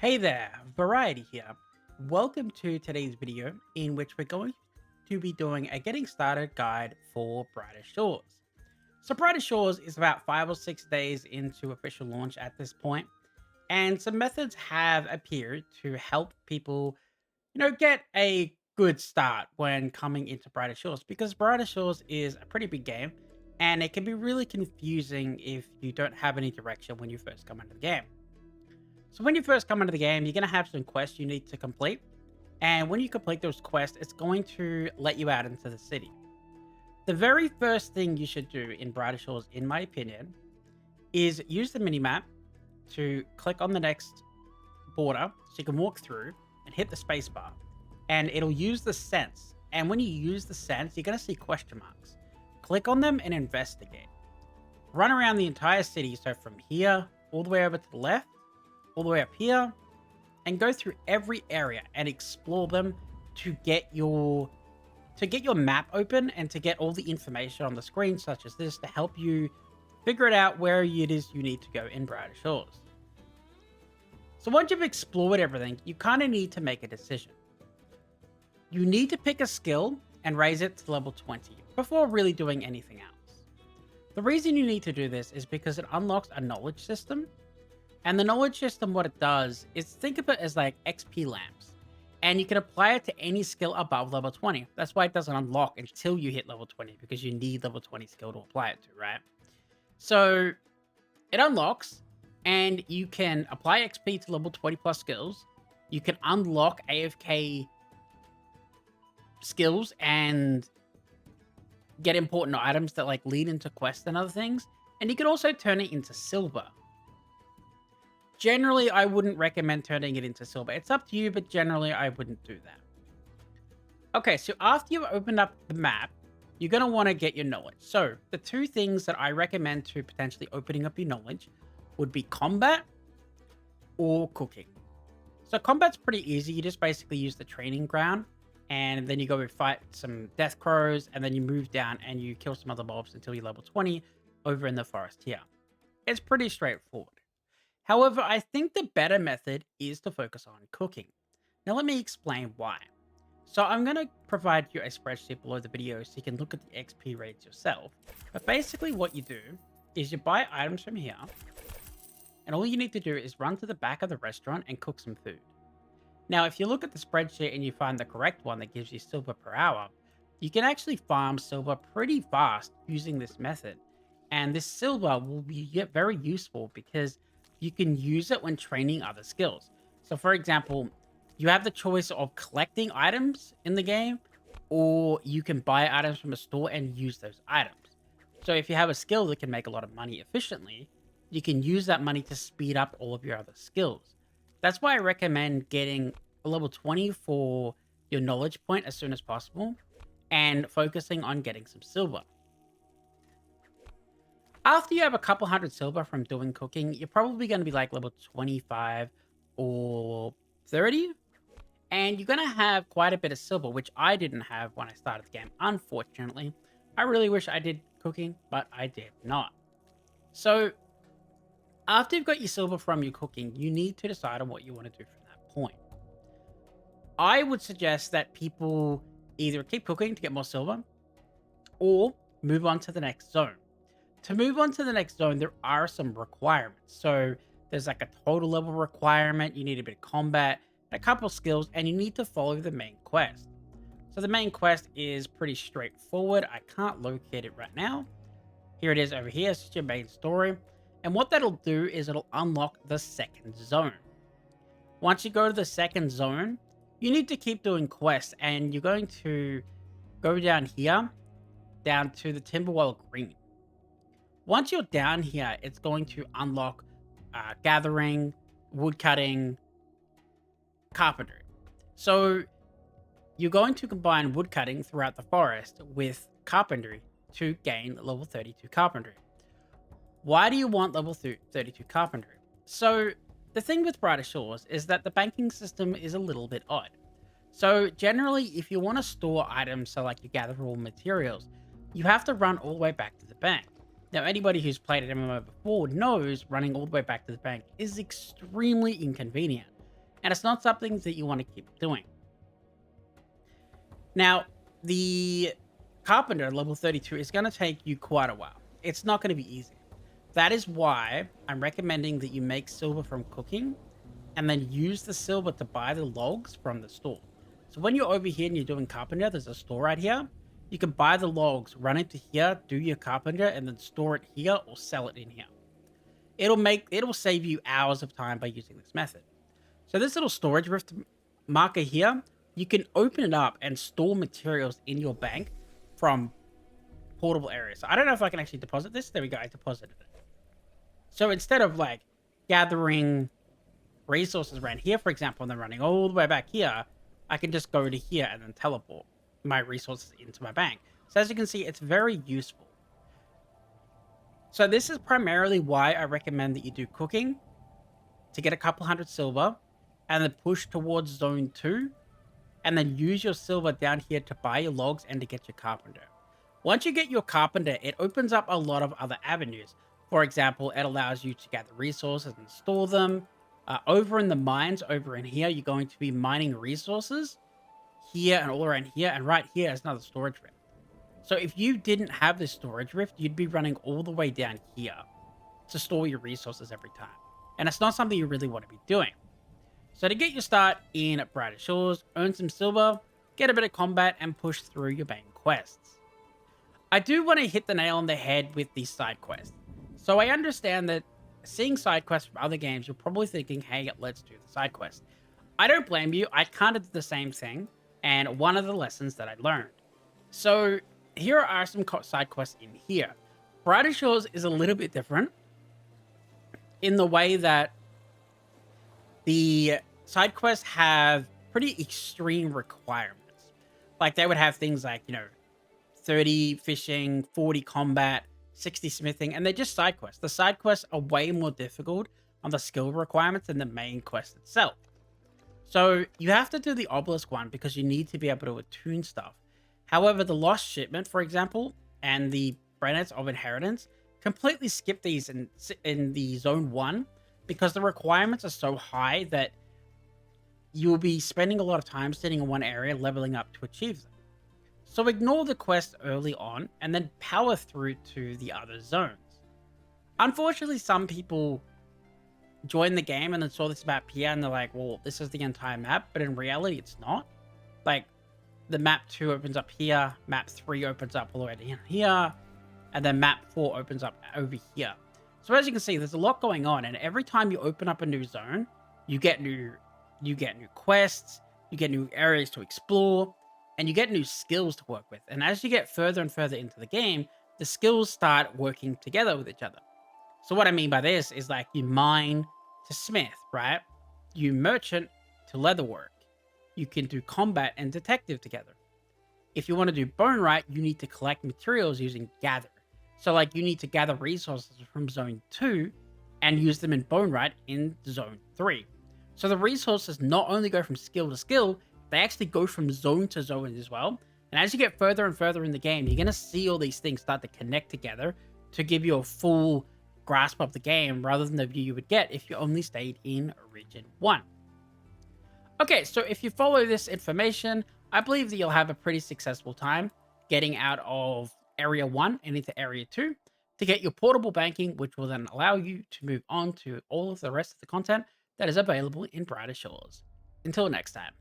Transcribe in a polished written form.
Hey there, Variety here. Welcome to today's video in which we're going to be doing a getting started guide for Brighter Shores. So Brighter Shores is about 5 or 6 days into official launch at this point, and some methods have appeared to help people, get a good start when coming into Brighter Shores because Brighter Shores is a pretty big game and it can be really confusing if you don't have any direction when you first come into the game. So when you first come into the game, you're going to have some quests you need to complete. And when you complete those quests, it's going to let you out into the city. The very first thing you should do in Brighter Shores, in my opinion, is use the minimap to click on the next border so you can walk through and hit the spacebar. And it'll use the sense. And when you use the sense, you're going to see question marks. Click on them and investigate. Run around the entire city. So from here all the way over to the left, all the way up here, and go through every area and explore them to get your map open and to get all the information on the screen such as this to help you figure it out where it is you need to go in Brighter Shores. So once you've explored everything, you kind of need to make a decision. You need to pick a skill and raise it to level 20 before really doing anything else. The reason you need to do this is because it unlocks a knowledge system. And the knowledge system, what it does is think of it as like XP lamps. And you can apply it to any skill above level 20. That's why it doesn't unlock until you hit level 20, because you need level 20 skill to apply it to, right? So it unlocks, and you can apply XP to level 20 plus skills. You can unlock AFK skills and get important items that like lead into quests and other things. And you can also turn it into silver. Generally, I wouldn't recommend turning it into silver. It's up to you, but generally, I wouldn't do that. Okay, so after you've opened up the map, you're going to want to get your knowledge. So the two things that I recommend to potentially opening up your knowledge would be combat or cooking. So combat's pretty easy. You just basically use the training ground, and then you go and fight some death crows, and then you move down and you kill some other mobs until you're level 20 over in the forest here. It's pretty straightforward. However, I think the better method is to focus on cooking. Now, let me explain why. So I'm going to provide you a spreadsheet below the video so you can look at the XP rates yourself. But basically what you do is you buy items from here, and all you need to do is run to the back of the restaurant and cook some food. Now, if you look at the spreadsheet and you find the correct one that gives you silver per hour, you can actually farm silver pretty fast using this method. And this silver will be very useful because you can use it when training other skills. So for example, you have the choice of collecting items in the game, or you can buy items from a store and use those items. So if you have a skill that can make a lot of money efficiently, you can use that money to speed up all of your other skills. That's why I recommend getting a level 20 for your knowledge point as soon as possible and focusing on getting some silver. After you have a couple hundred silver from doing cooking, you're probably going to be like level 25 or 30. And you're going to have quite a bit of silver, which I didn't have when I started the game, unfortunately. I really wish I did cooking, but I did not. So after you've got your silver from your cooking, you need to decide on what you want to do from that point. I would suggest that people either keep cooking to get more silver or move on to the next zone. To move on to the next zone, there are some requirements. So there's like a total level requirement. You need a bit of combat, a couple skills, and you need to follow the main quest. So the main quest is pretty straightforward. I can't locate it right now. Here it is over here. It's just your main story. And what that'll do is it'll unlock the second zone. Once you go to the second zone, you need to keep doing quests, and you're going to go down here, down to the Timberwell Green. Once you're down here, it's going to unlock gathering, woodcutting, carpentry. So you're going to combine woodcutting throughout the forest with carpentry to gain level 32 carpentry. Why do you want level 32 carpentry? So the thing with Brighter Shores is that the banking system is a little bit odd. So generally, if you want to store items, so like you gather raw materials, you have to run all the way back to the bank. Now, anybody who's played an MMO before knows running all the way back to the bank is extremely inconvenient. and it's not something that you want to keep doing. Now, the Carpenter level 32 is going to take you quite a while. It's not going to be easy. That is why I'm recommending that you make silver from cooking and then use the silver to buy the logs from the store. So when you're over here and you're doing carpenter, there's a store right here. You can buy the logs, run into here, do your carpenter, and then store it here or sell it in here. It'll save you hours of time by using this method. So this little storage rift marker here, you can open it up and store materials in your bank from portable areas. So I don't know if I can actually deposit this. There we go. I deposited it. So instead of like gathering resources around here, for example, and then running all the way back here, I can just go to here and then teleport my resources into my bank. So as you can see, it's very useful. So this is primarily why I recommend that you do cooking to get a couple hundred silver and then push towards zone 2 and then use your silver down here to buy your logs and to get your carpenter. Once you get your carpenter, it opens up a lot of other avenues. For example, it allows you to gather resources and store them. Over in the mines, over in here, you're going to be mining resources here and all around here. And right here is another storage rift. So if you didn't have this storage rift, you'd be running all the way down here to store your resources every time. And it's not something you really want to be doing. So to get your start in Brighter Shores, earn some silver, get a bit of combat, and push through your main quests. I do want to hit the nail on the head with these side quests. So I understand that seeing side quests from other games, you're probably thinking, hey, let's do the side quest. I don't blame you. I kind of did the same thing. And one of the lessons that I learned. So here are some side quests in here. Brighter Shores is a little bit different in the way that the side quests have pretty extreme requirements. Like they would have things like, 30 fishing, 40 combat, 60 smithing, and they're just side quests. The side quests are way more difficult on the skill requirements than the main quest itself. So you have to do the obelisk one because you need to be able to attune stuff. However, the Lost Shipment, for example, and the Brennets of Inheritance completely skip these in the Zone 1 because the requirements are so high that you'll be spending a lot of time sitting in one area leveling up to achieve them. So ignore the quest early on and then power through to the other zones. Unfortunately, some people join the game and then saw this map here and they're like, well, this is the entire map, but in reality, it's not. Like, the map 2 opens up here, map 3 opens up all the way to here, and then map 4 opens up over here. So as you can see, there's a lot going on, and every time you open up a new zone, you get new quests, you get new areas to explore, and you get new skills to work with. And as you get further and further into the game, the skills start working together with each other. So what I mean by this is like you mine to smith, right? You merchant to leatherwork. You can do combat and detective together. If you want to do Bonewright, you need to collect materials using gather. So like you need to gather resources from zone 2 and use them in Bonewright in zone 3. So the resources not only go from skill to skill, they actually go from zone to zone as well. And as you get further and further in the game, you're going to see all these things start to connect together to give you a full grasp of the game rather than the view you would get if you only stayed in Region 1. Okay, so if you follow this information, I believe that you'll have a pretty successful time getting out of Area 1 and into Area 2 to get your portable banking, which will then allow you to move on to all of the rest of the content that is available in Brighter Shores. Until next time.